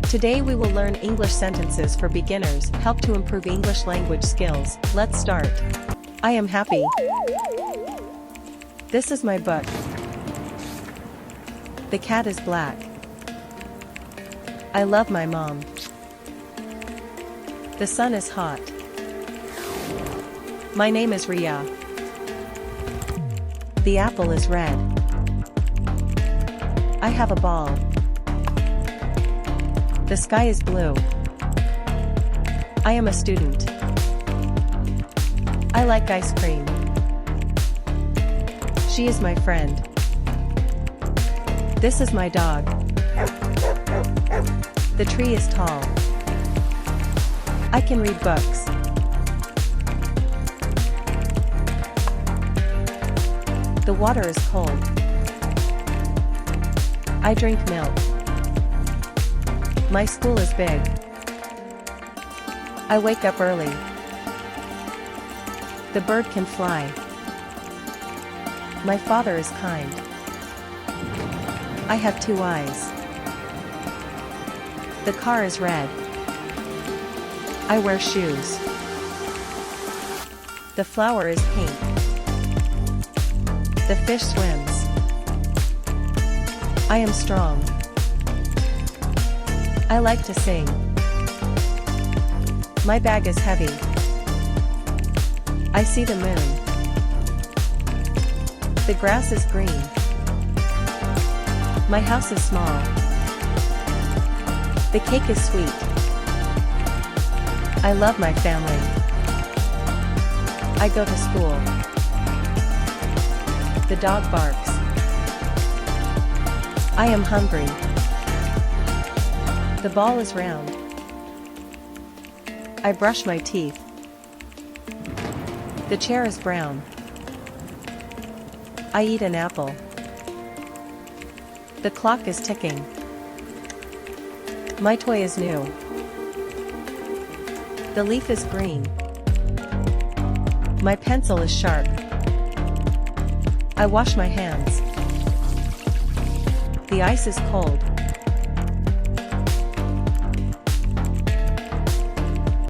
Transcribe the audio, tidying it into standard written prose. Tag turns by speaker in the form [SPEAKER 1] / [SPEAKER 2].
[SPEAKER 1] Today we will learn English sentences for beginners, help to improve English language skills. Let's start. I am happy. This is my book. The cat is black. I love my mom. The sun is hot. My name is Ria. The apple is red. I have a ball. The sky is blue. I am a student. I like ice cream. She is my friend. This is my dog. The tree is tall. I can read books. The water is cold. I drink milk. My school is big. I wake up early. The bird can fly. My father is kind. I have 2 eyes. The car is red. I wear shoes. The flower is pink. The fish swims. I am strong. I like to sing. My bag is heavy. I see the moon. The grass is green. My house is small. The cake is sweet. I love my family. I go to school. The dog barks. I am hungry. The ball is round. I brush my teeth. The chair is brown. I eat an apple. The clock is ticking. My toy is new. The leaf is green. My pencil is sharp. I wash my hands. The ice is cold.